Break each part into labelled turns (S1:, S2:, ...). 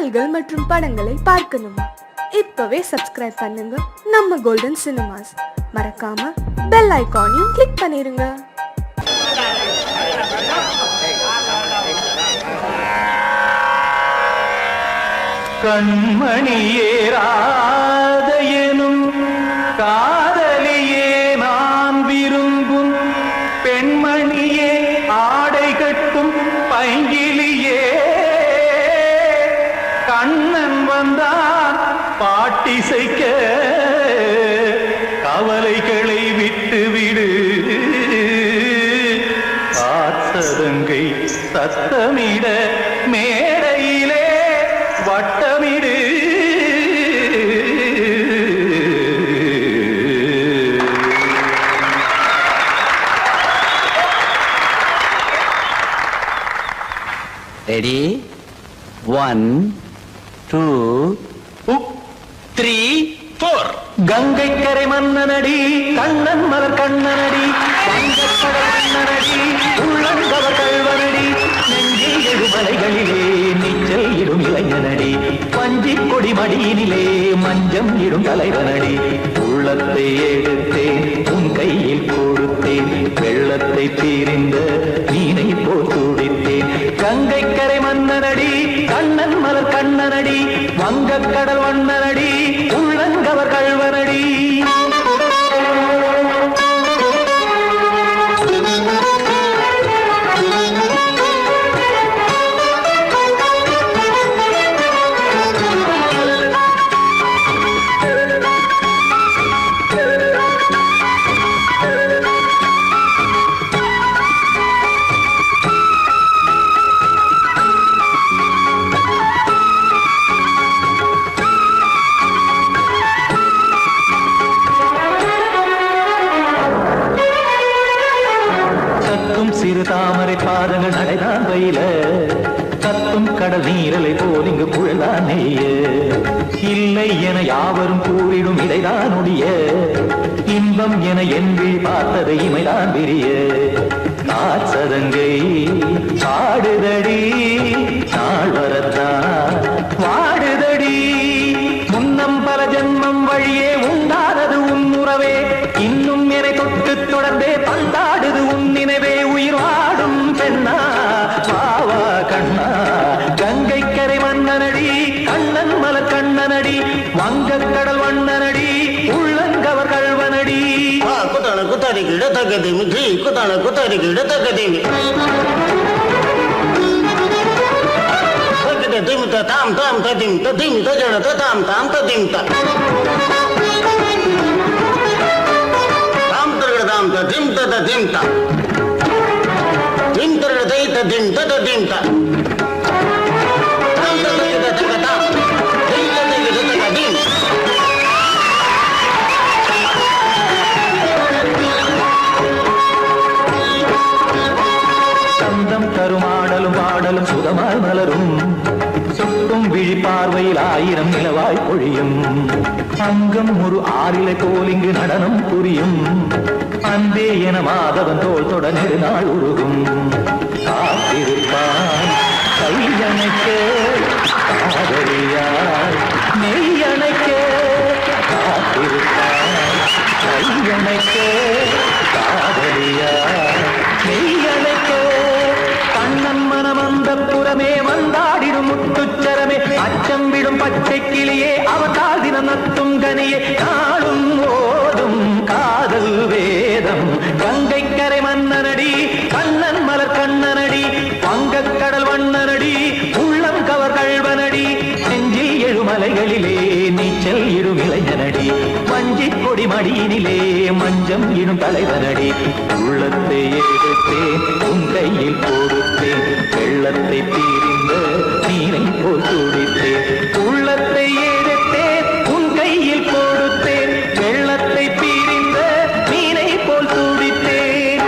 S1: பாடல்கள் மற்றும் படங்களை பார்க்கணுமா? இப்பவே சப்ஸ்கிரைப் பண்ணுங்க நம்ம கோல்டன் சினிமாஸ். மறக்காம பெல் ஐகானையும் கிளிக் பண்ணிருங்க.
S2: கண்மணியேராதையனும் காதலியே நான் விரும்பும் பெண்மணியே ஆடை கட்டும் பைங்கிலியே கண்ணன் வந்தான் பாட்டிசைக்க கவலைகளை விட்டுவிடு காத்ததங்கை சத்தமிட மேடையிலே வட்டமிடு
S3: ரெடி 1 2 3 4
S2: கங்கை கரை மன்னனடி கண்ணன் மலர் கண்ணனடி கண்ணனடி உள்ளங்கவர் கல்வனடி நெஞ்சில் எழுமலைகளிலே நீச்சல் இடும் இளைஞனடி பஞ்சி கொடி மடியினிலே மஞ்சம் இடும் தலைவனடி உள்ளத்தை எடுத்தேன் உன் கையில் கொடுத்தேன் வெள்ளத்தை தீரிந்த மீனை போல் துடித்தேன் கங்கை கரை மன்னனடி கண்ணன் மலர் கண்ணனடி வங்கக் கடல் வண்ணனடி உள்ளங்கவர் கல்வனடி சிறு தாமரை பாதங்கள் நடைதான் வயில கத்தும் கடல் நீரலை போல் இங்கு குழலான் நெய்ய இல்லை என யாவரும் கூறிடும் இடைதான் உடைய இன்பம் என என்று பார்த்தது இமைதான் விரிய காசதங்கை பாடுதடி நாள் வரத்தான் வாடுதடி முன்னம் பல ஜென்மம் வழியே உண்டானது உன் உறவே இன்னும் என்னை தொட்டு தொடர்ந்தே பந்தாடுது உன் நினைவே உயிர் வாடும் பெண்ணா பாவா கண்ணா கங்கை கரை மன்னனடி கண்ணன் மலர் கண்ணனடி வங்கக் கடல் வண்ணனடி உள்ளங்கவர் கல்வனடி
S4: குத்தான குத்தாரி கிட தகதி மிகி குத்தான குத்தாரி கிட தகதி திமித்த தாம் தாம் ததிம் ததிம் தஜன தாம் தாம் ததிம் தாம் தரகதாம் ததிம் ததிம் திம் தரகதை ததிம் ததிம் தாம் தரகத தகதாம் திம் தரகத தகதிம்
S2: சந்தம் கருமாடலும் பாடலும் சுதமாய் மலரும் சுட்டும் விழி பார்வையில் ஆயிரம் நிலவாய் பொழியும் அங்கம் ஒரு ஆறிலை போல் இங்கு நடனம் புரியும் அன்பே என மாதவன் தோல் தொட நெடுநாள் உருகும் காத்திருப்பான் கையணைக்க காதலியாய் நெய்யணைக்க காத்திருப்பான் கையணைக்க காதலியாய் நெய்யணைக்க கண்ணன் மனம் அந்த புறமே வந்தாடிடும் முத்துச்சரமே அச்சம் விடும் பச்சை கிளியே அவதால் தினம் நத்தும் கனியே நாளும் ஓதும் காதல் வேதம் கங்கை கரை மன்னனடி கண்ணன் மலர் கண்ணனடி வங்கக் கடல் வண்ணனடி உள்ளம் கவர் கல்வனடி நெஞ்சில் எழுமலைகளிலே நீச்சல் இடும் இளைஞனடி வஞ்சி கொடி மடியினிலே மஞ்சம் இடும் தலைவனடி உள்ளத்தை எடுத்தேன் உன் கையில் கொடுத்தேன் வெள்ளத்தை தீரிந்த நீரை போல் துடித்தேன் உள்ளத்தை எடுத்தேன் உன் கையில் கொடுத்தேன் வெள்ளத்தை தீரிந்த நீரை போல் துடித்தேன்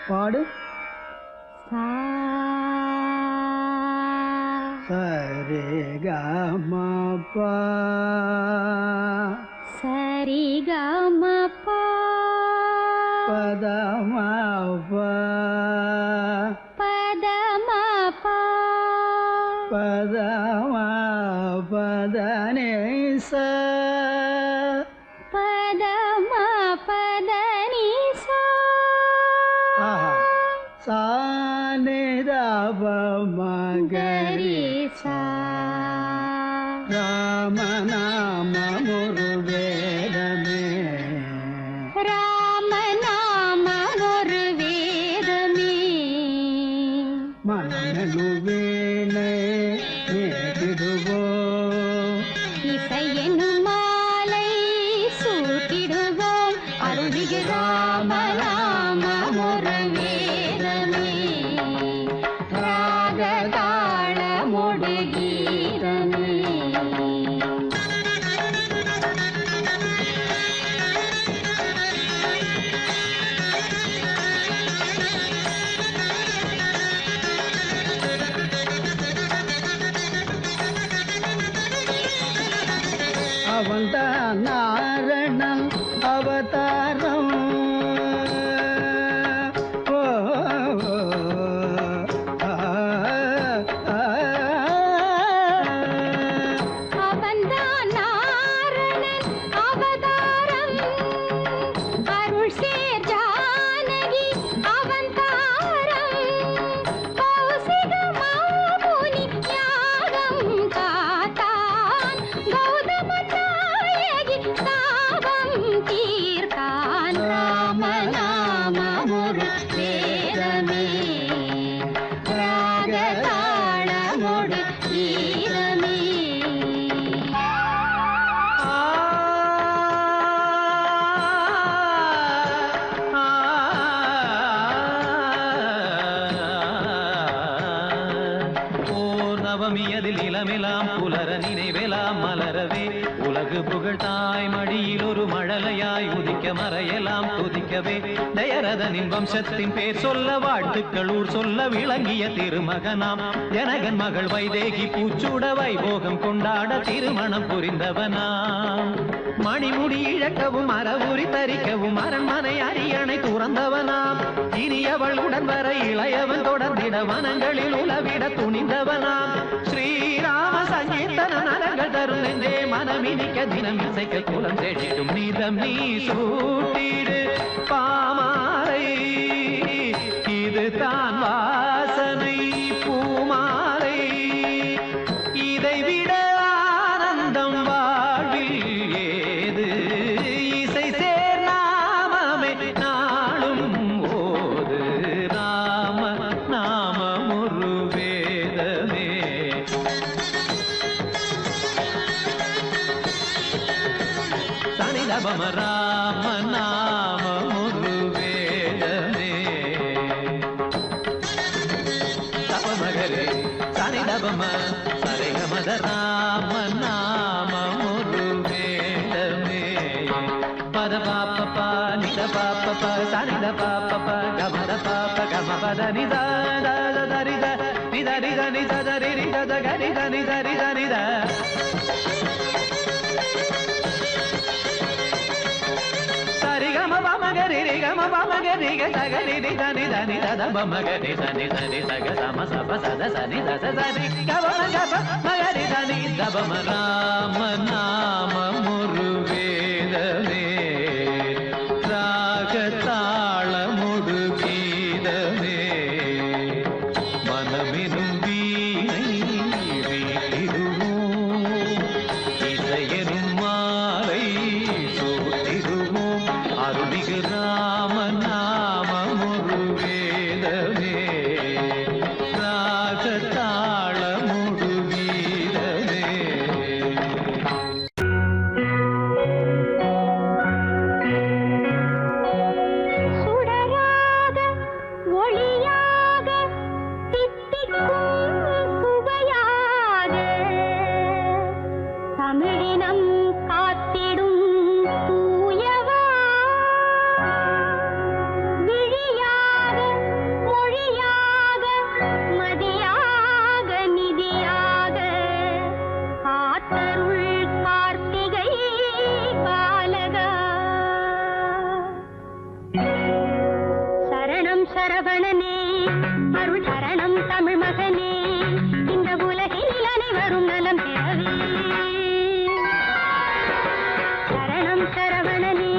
S5: பாடு.
S6: சரி கமபா
S7: சரி கமபா
S6: பதமபா
S7: பதமபா
S6: பதமா பதனேச
S7: பதம பதனிசா
S6: சானிதப மகரிசா ராமநாம முருவேதமே
S7: ராமநாம ஒரு வேதமே
S6: மனநுவேனை நேரிடுவோ
S7: இசையெனும் மாலை சூட்டிடுவோம் அருள்மிகு ராமநாம ஒரு வேதமே ராகதாளமொடு கீதமே.
S6: அவன்தான் நாரணன் அவதாரம் ஓ, ஆ, ஆ,
S7: அவன்தான் நாரணன் அவதாரம் அருள் சேர் ஜானகி அவதாரம் கௌசிக மாமுனி யாகம் காத்தான் கௌதம நாயகி தாபம் தீர்த்தான் ராமநாம ஒரு வேதமே ராகதாளமொடு கீதமே.
S2: நவமியதில் இளமெலாம் புலர நினைவெலாம் மலரவே உலகு புகழ் தாய் மடியில் ஒரு மழலையாய் உதிக்க மறையெல்லாம் துதிக்கவே தயரதனின் வம்சத்தின் பேர் சொல்ல வாழ்த்துக்கள் ஊர் சொல்ல விளங்கிய திருமகனாம் ஜனகன் மகள் வைதேகி பூச்சூட வைபோகம் கொண்டாட திருமணம் புரிந்தவனாம் மணிமுடி இழக்கவும் மரபுரி தரிக்கவும் அரண்மனை அரியணை துறந்தவனாம் இனியவள் உடன் வர இளையவன் தொடர்ந்திட வனங்களில் உலவிட துணிந்தவனாம் ஸ்ரீராம சங்கீர்த்தன நலங்கள் தரும் நெஞ்சே மனமினிக்க தினம் இசைக்க குலம் செழிடும் நீதம் நீ சூட்டிடு பாமாலை இது தான் வாசனை பூமாலை இதை விட ஆனந்தம் வாழ்வில் ஏது இசை சேர் நாமமே நாளும் ஓது ராம நாமம் ஒரு வேதமே. சனிதபம ராம நாமம் ஒரு வேதமே தபமகரே சனிதபம சரிகமத ராம நாமம் ஒரு வேதமே பத பாப்ப நித பாப்ப சனித பாப்ப கமத பாப்ப கமபத நித தரித நித நித நித தரி நித கரித நித நித நித சரிகம பமகரி ரிகம பமகரி கசகரி நித நித நித பமகரி சனி சனி சக சம சப சத சனி தச சரி கவன கப மகரி சனி தபம ராம நாம ஒரு வேதமே ராகதாளமொடு கீதமே மனமெனும் வீணை வீட்டிடுவோம் இசையெனும் மாலை சூட்டிடுவோம் அருள்மிகு ராம நாமம் ஒரு வேதமே ராகதாளமொடு கீதமே.
S7: சுடராக ஒளியாக தித்திக்கும் சுவையாக தமிழினம் காத்திடும் தூயவா அருள் சரணம் தமிழ் மகனே இந்த உலகில் அனைவரும் நலம் பெறவே சரணம் சரவணனே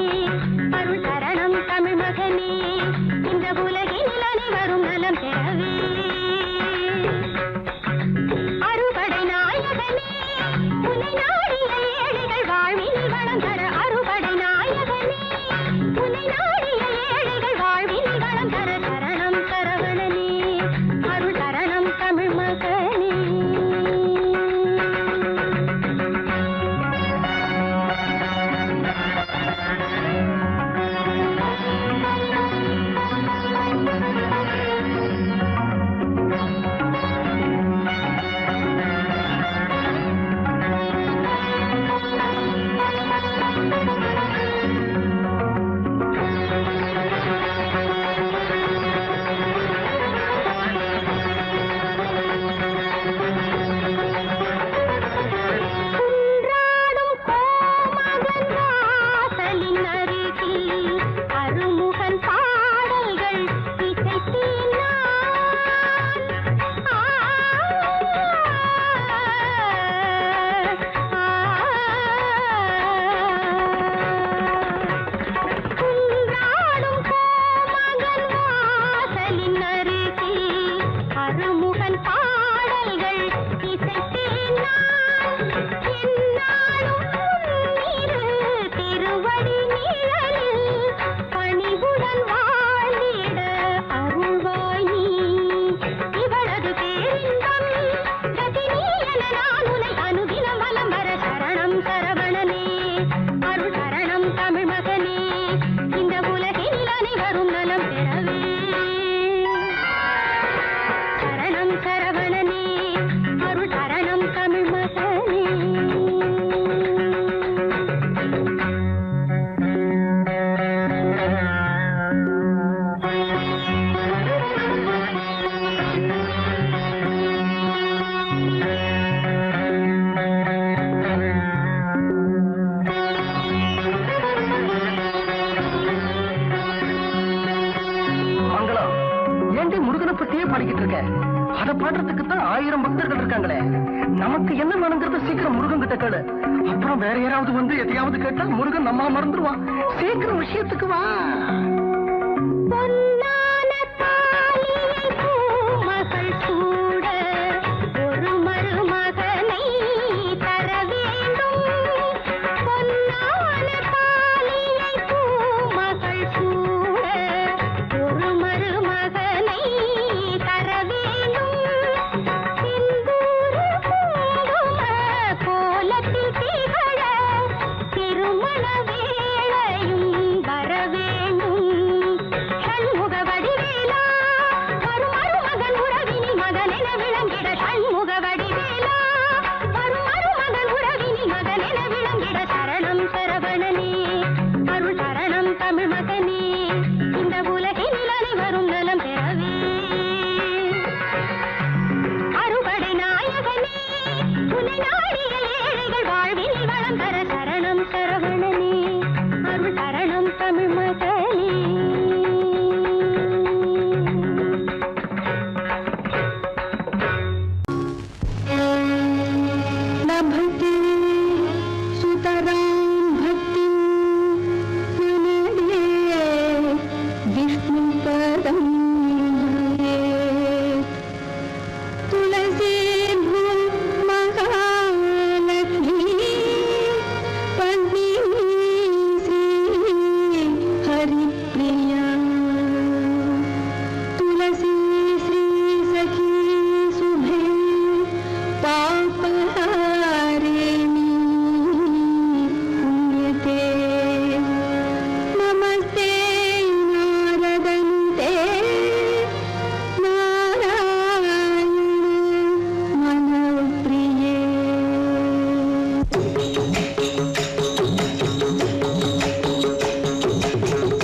S7: அருள் சரணம் தமிழ் மகனே இந்த உலகில் அனைவரும் நலம் பெறவே அறுபடை நாயகனே உன்னை நாடிய ஏழைகள் வாழ்வினில் வளம் தர அறுபடை நாயகனே உன்னை நாடிய ஏழைகள் வாழ்வினில் வளம் தர சரணம் சரவணனே அருள் சரணம் தமிழ் மகனே
S5: பாடிக்கிட்டு இருக்க அத பாடுறதுக்கு தான் 1000 பக்தர்கள் இருக்காங்களே நமக்கு என்ன வேணுங்கிறது சீக்கிரம் முருகன் கிட்ட கேளு அப்புறம் வேற யாராவது வந்து எதையாவது கேட்டா முருகன் நம்மள மறந்துடுவான் சீக்கிரம் விஷயத்துக்கு வா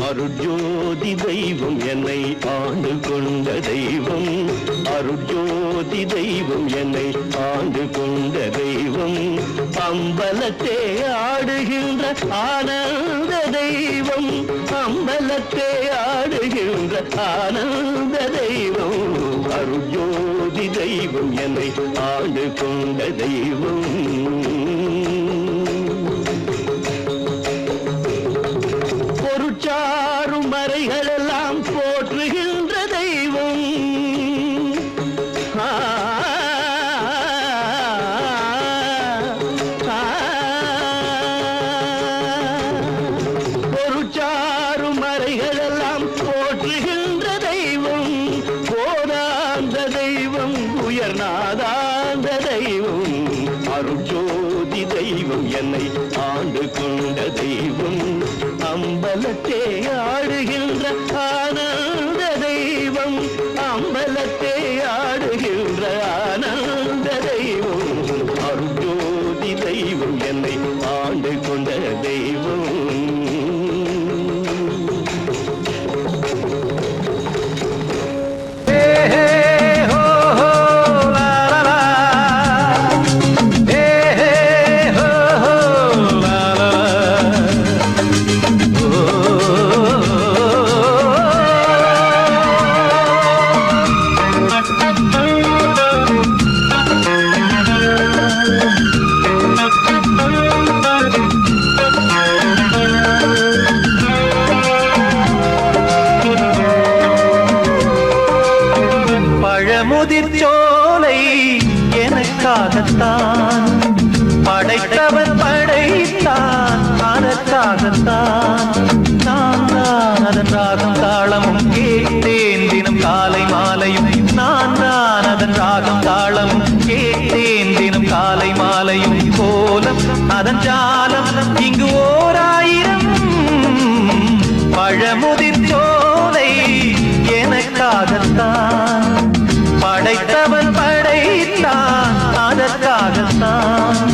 S4: அருட்ஜோதி தெய்வம் என்னை ஆண்டு கொண்ட தெய்வம் அருட்ஜோதி தெய்வம் என்னை ஆண்டு கொண்ட தெய்வம் அம்பலத்தே ஆடுகின்ற ஆனந்த தெய்வம் அம்பலத்தே ஆடுகின்ற ஆனந்த தெய்வம் அருஜோதி தெய்வம் என்னை ஆண்டு கொண்ட தெய்வம் பொருட்சாரும் மறைகளெல்லாம் போற்றுகின்ற தெய்வம் பொருட்சாரும் மறைகளெல்லாம் போற்றுகின்ற தெய்வம் போதாந்த தெய்வம் உயர்நாதாந்த தெய்வம் அருட்சோதி தெய்வம் என்னை ஆண்டு கொண்ட தெய்வம் அம்பலத்தே ஆடுகின்ற ஆனந்த தெய்வம் அம்பலத்தே ஆடுகின்ற ஆனந்த தெய்வம் அருட்சோதி தெய்வம் என்னை ஆண்டு கொண்ட தெய்வம்
S2: பழமுதிர்ச்சோலை எனக்காகத்தான் படைத்தவன் படைத்தான் அதற்காகத்தான் நான் தான் அதன் ராகம் தாளமும் கேட்டேன் தினம் காலை மாலையும் நான் தான் அதன் ராகம் தாளமும் கேட்டேன் தினம் காலை மாலையும் கோலம் அதன் ஜாலம் இங்கு ஓராயிரம் பழமுதிர்ச்சோலை எனக்காகத்தான் படைத்தவன் படைத்தான் அதற்காகத்தான்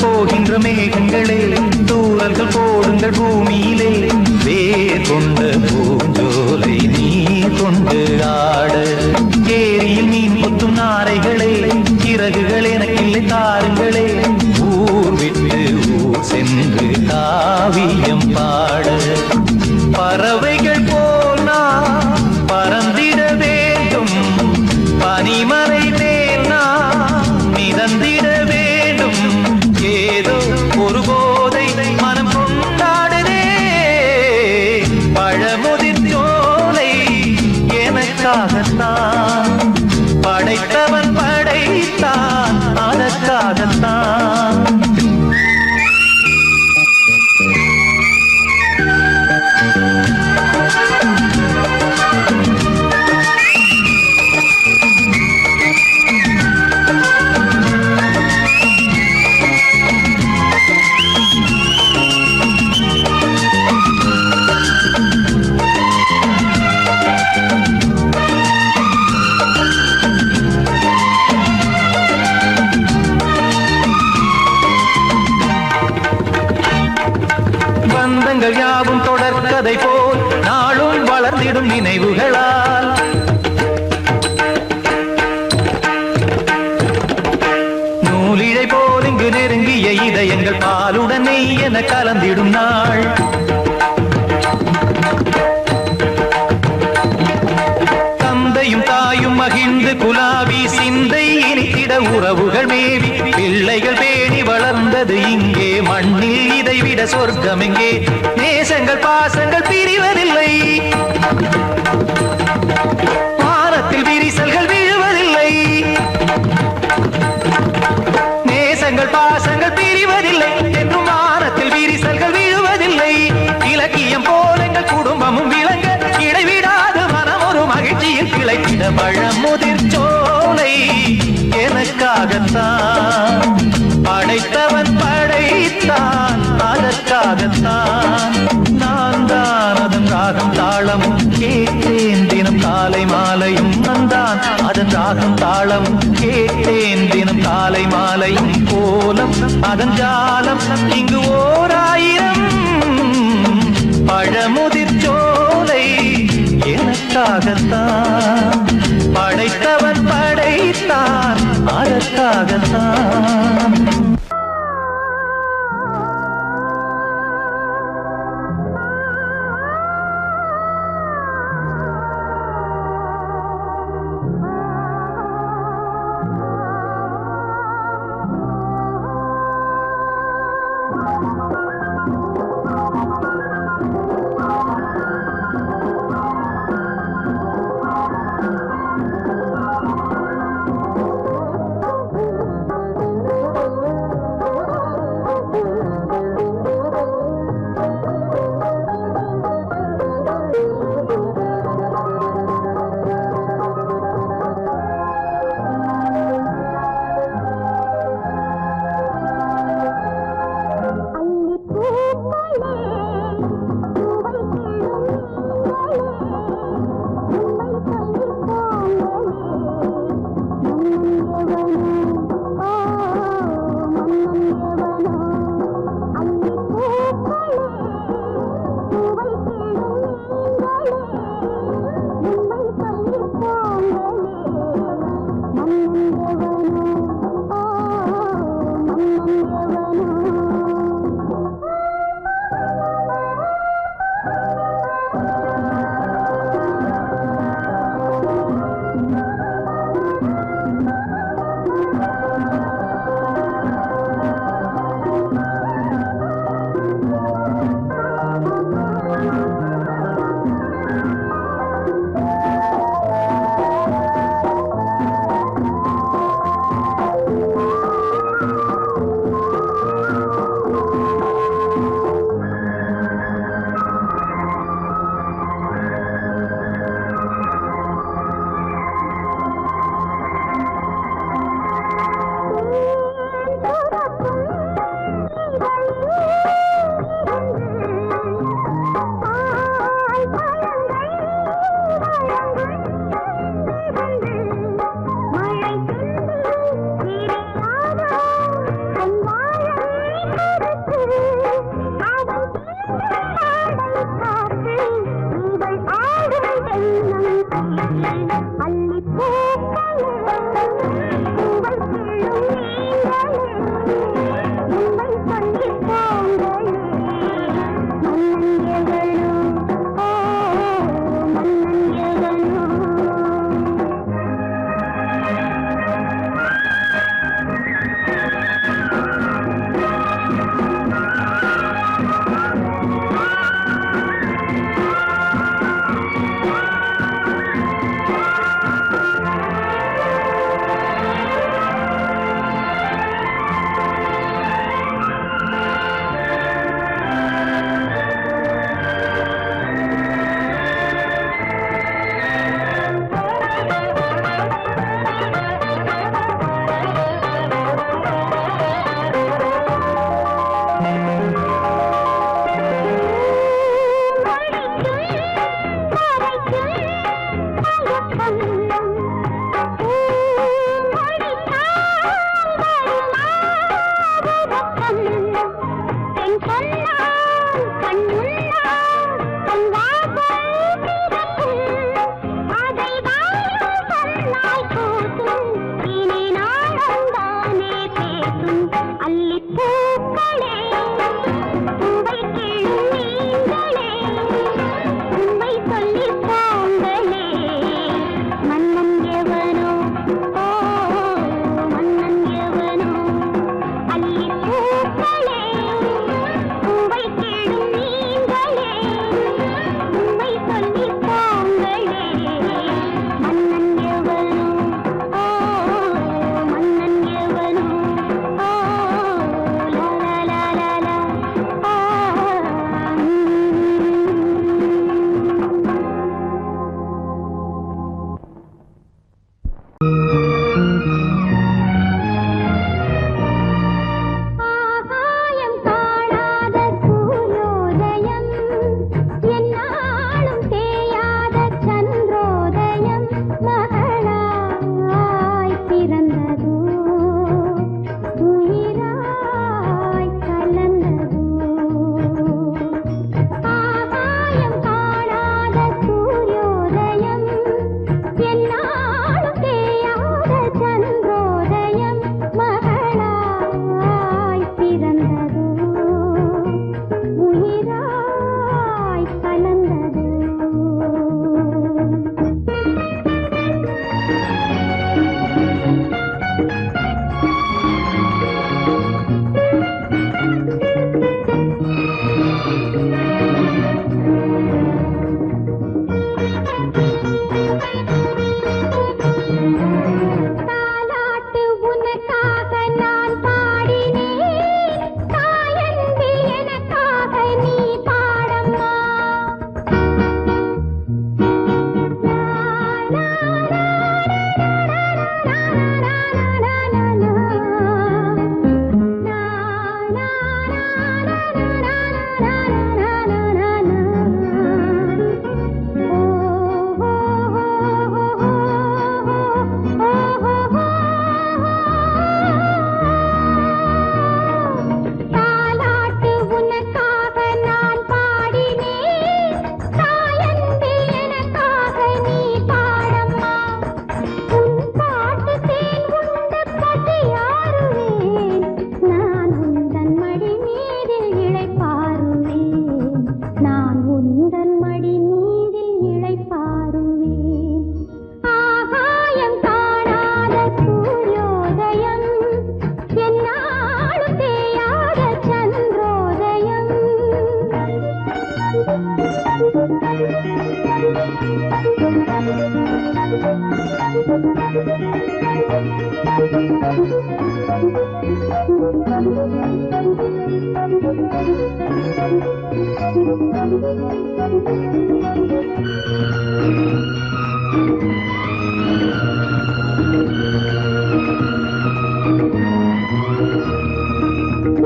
S2: போகின்ற மேகங்களே தூரல்கள் போடுங்கள் பூமியிலே வேர் கொண்ட பூஞ்சோலை நீ கொண்டு ஆட ஏரியில் மீன் கொத்தும் நாரைகளே சிறகுகள் எனக்கில்லை தாருங்களே ஊர் விட்டு ஊர் சென்று காவியம் பாட பறவைகள் போல் நான் பறந்திட வேண்டும் பனிமலை மேல் நான் மிதந்திட வேண்டும் ஏதோ ஒரு போதை மனம் கொண்டாடுதே பழமுதிர்ச்சோலை எனக்காகத்தான் படைத்தவன் படைத்தான் அதற்காகத்தான் பந்தங்கள் யாவும் தொடர்கதை போல் நாளும் வளர்ந்திடும் நினைவுகளால் நூலிழை போல் இங்கு நெருங்கிய இதயங்கள் பாலுடன் நெய் என கலந்திடும் நாள் தந்தையும் தாயும் மகிழ்ந்து குலாவி சிந்தை இனித்திட உறவுகள் மேவி பிள்ளைகள் பேணி வளர்ந்தது இங்கே மண்ணில் இதைவிட சொர்க்கம் எங்கே நேசங்கள் பாசங்கள் பிரிவதில்லை வானத்தில் விரிசல்கள் விழுவதில்லை நேசங்கள் பாசங்கள் பிரிவதில்லை என்றும் வானத்தில் விரிசல்கள் விழுவதில்லை இலக்கியம் போல எங்கள் குடும்பமும் விளங்க இடைவிடாது மனம் ஒரு மகிழ்ச்சியில் கிளைத்திட பழமுதிர்ச்சோலை எனக்காகத்தான் படைத்தவன் படைத்தான் அதற்காகத்தான் நான் தான் அதன் ராகம் தாளமும் கேட்டேன் தினம் காலை மாலையும் ராகம் தாளம் கேட்டேன் தினம் காலை மாலையும் கோலம் அதன் ஜாலம் இங்கு ஓர் ஆயிரம் பழமுதிர் சோலை எனக்காகத்தான் படைத்தவன் படைத்தான் அதற்காகத்தான்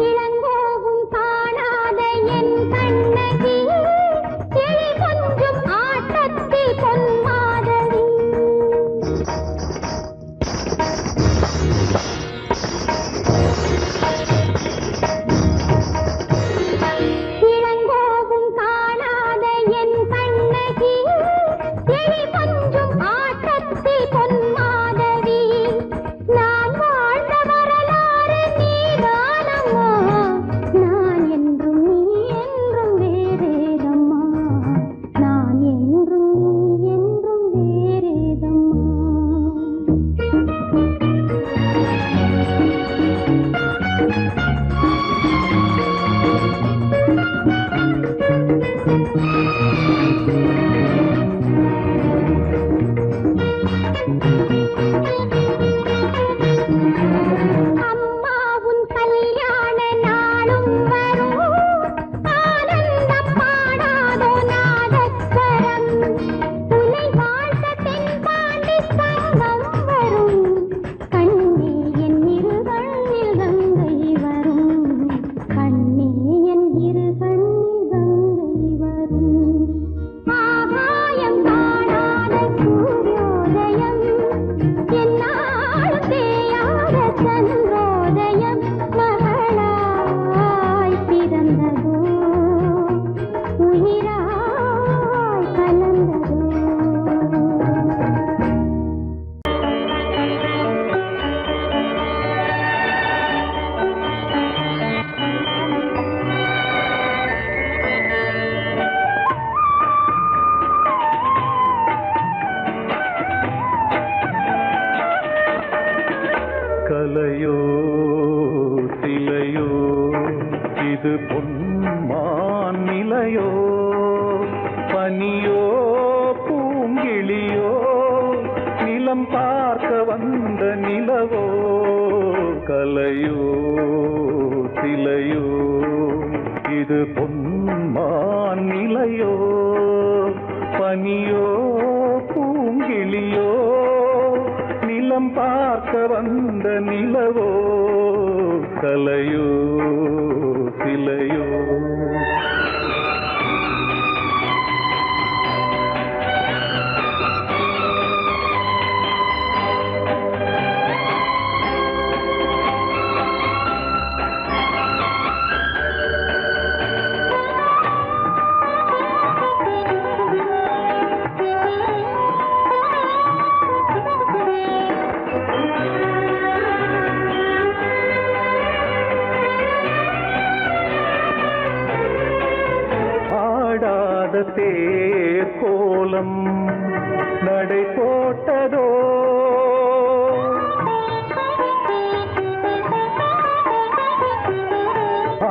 S7: இளங்கோவும் காணாத என் கண்ணகி கிளி கொஞ்சும் ஆட்டத்தில் பொன்மாதவி இளங்கோவும் காணாத என் கண்ணகி கிளி கொஞ்சும் ஆட்டத்தில் பொன்மாதவி நான் வாழ்ந்த வரலாறு நீதானம்மா நான் என்றும் நீ என்றும் வேறேதம்மா நான் என்றும் நீ என்றும் வேறேதம்மா அம்மாவும் கல்யாண நாளும் வரும் ஆனந்தம் பாடாதோ நாதஸ்வரம் உன்னை வாழ்த்த தென்பாண்டி சங்கம் வரும் கண்ணே என் இரு கண்ணில் கங்கை வரும் கண்ணே என் இரு கண்ணில் கங்கை வரும் ஆகாயம் காணாத சூரியோதயம் என்னாலும் தேயாத சந்திரோதயம் மகளாய் பிறந்ததோ உயிராய் கலந்ததோ
S2: கலையோ சிலையோ இது பொன்மான் நிலையோ பனியோ பூங்கிளியோ நிலம் பார்க்க வந்த நிலவோ கலையோ சிலையோ இது பொன்மான் நிலையோ பனியோ பூங்கிளியோ நிலம் பார்க்க வந்த நிலவோ கலையோ சிலையோ ஆடாத தேர் கோலம் நடை போட்டதோ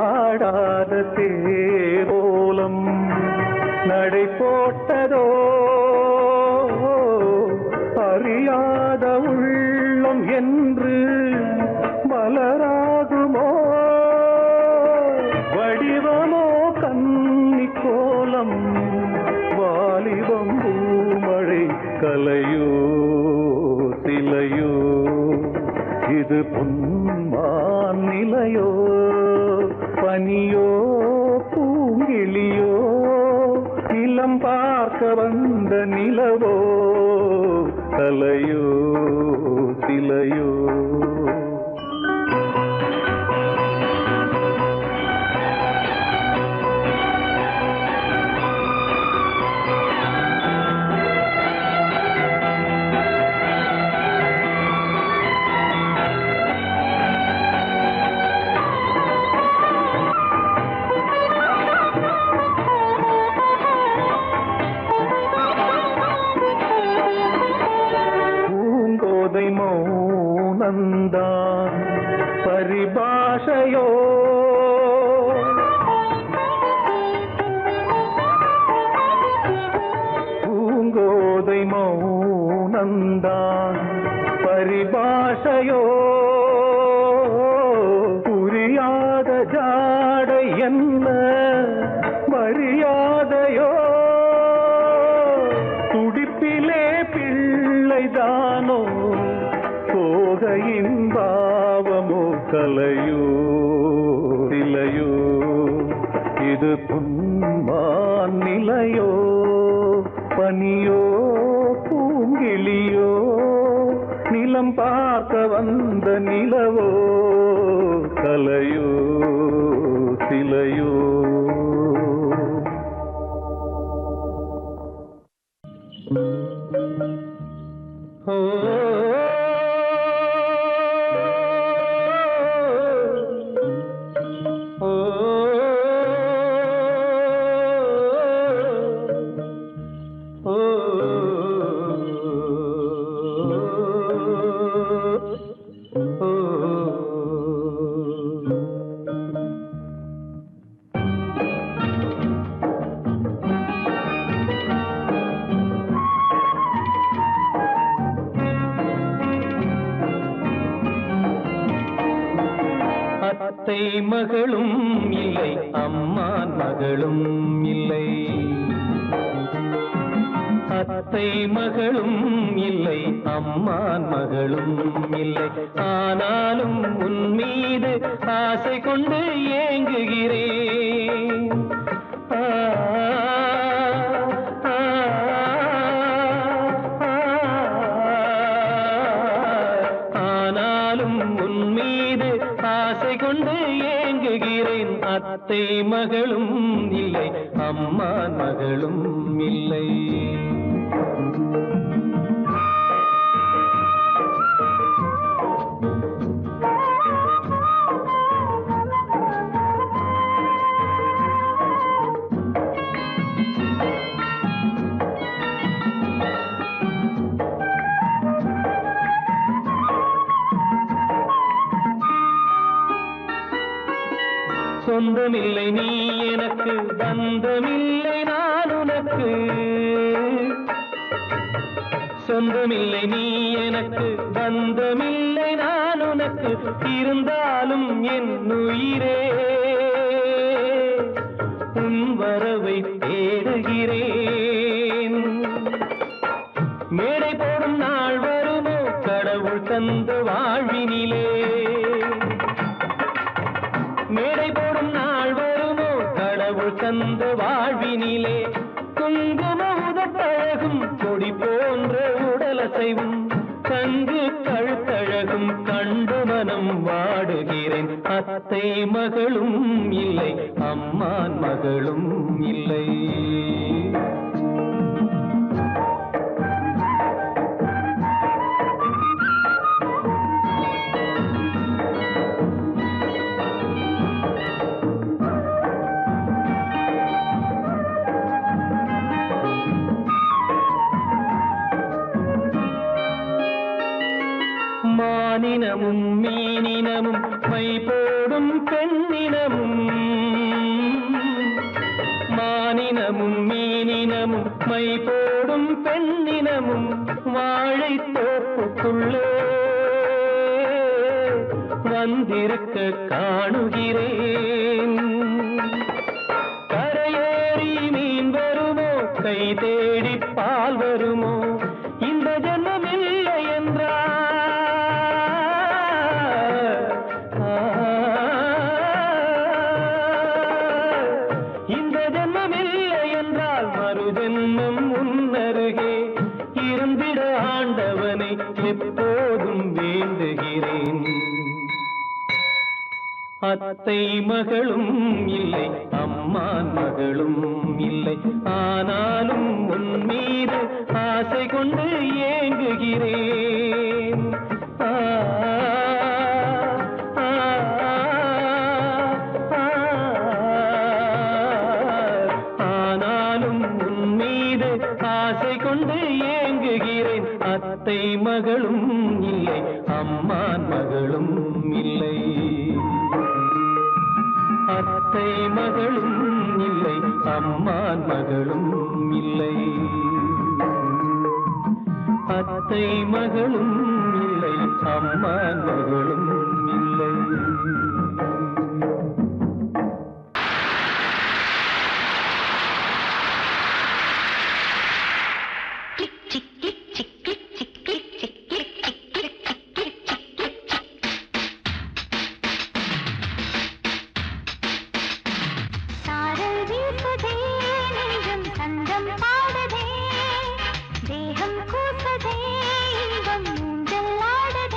S2: ஆடாத தேர் கோலம் நடை போட்டதோ அறியாத உள்ளம் என்று மலராகுமோ வடிவமோ கன்னி கோலம் வாலிபம் பூமழை கலையோ சிலையோ இது பொன்மான் நிலையோ பனியோ பூங்கிளியோ நிலம் பார்க்க வந்த நிலவோ கலையோ சிலையோ பூங்கோதை மௌனந்தான் தந்தான் பரிபாஷையோ புரியாத ஜாடை என்ன மரியாதையோ துடிப்பிலே பிள்ளைதானோ போகையின் பாவமோ கலையோ இலையோ இது பொன்மான் நிலையோ பனியோ பூங்கிளியோ நிலம் பார்க்க வந்த நிலவோ கலையோ சிலையோ ஓ அத்தை மகளும் இல்லை அம்மான் மகளும் இல்லை அத்தை மகளும் இல்லை அம்மான் மகளும் இல்லை ஆனாலும் உன் மீது ஆசை கொண்டு ஏங்குகிறேன் ஆனாலும் உன் மீது ஆசை கொண்டு ஏங்குகிறேன் அத்தை மகளும் இல்லை அம்மான் மகளும் இல்லை சொந்தமில்லை நீ எனக்கு பந்தமில்லை நான் உனக்கு சொந்தமில்லை நீ எனக்கு பந்தமில்லை நான் உனக்கு இருந்தாலும் என் உயிரே உன் வரவை தேடுகிறேன் மேடை போடும் நாள் வருமோ கடவுள் தந்த வாழ்வினிலே மேடை போடும் நாள் வருமோ கடவுள் தந்த வாழ்வினிலே குங்கும உதட்டழகும் கொடி போன்ற உடலசைவும் தங்கு கழுத்தழகும் கண்டு மனம் வாடுகிறேன் அத்தை மகளும் இல்லை அம்மான் மகளும் இல்லை மானினமும் மீனினமும் மை போடும் பெண்ணினமும் மானினமும் மீனினமும் மை போடும் பெண்ணினமும் வாழை தோப்புக்குள்ளே வந்திருக்க காணுகிறேன் கரையேறி மீன் வருமோ கை தேடி பால் வருமோ இந்த ஜன்மம் இல்லை என்றார் இந்த ஜன்மம் இல்லை என்றால் மறு ஜன்மம் உன்னருகே இருந்திட ஆண்டவனை எப்போதும் வேண்டுகிறேன் அத்தை மகளும் இல்லை அம்மான் மகளும் இல்லை ஆனாலும் உன் மீது ஆசை கொண்டு ஏங்குகிறேன் ஆனாலும் உன் மீது ஆசை கொண்டு ஏங்குகிறேன் அத்தை மகளும் இல்லை அம்மான் மகளும் இல்லை அத்தை மகளும் இல்லை அம்மான் மகளும் இல்லை அத்தை மகளும் இல்லை, அம்மா மகளும் இல்லை.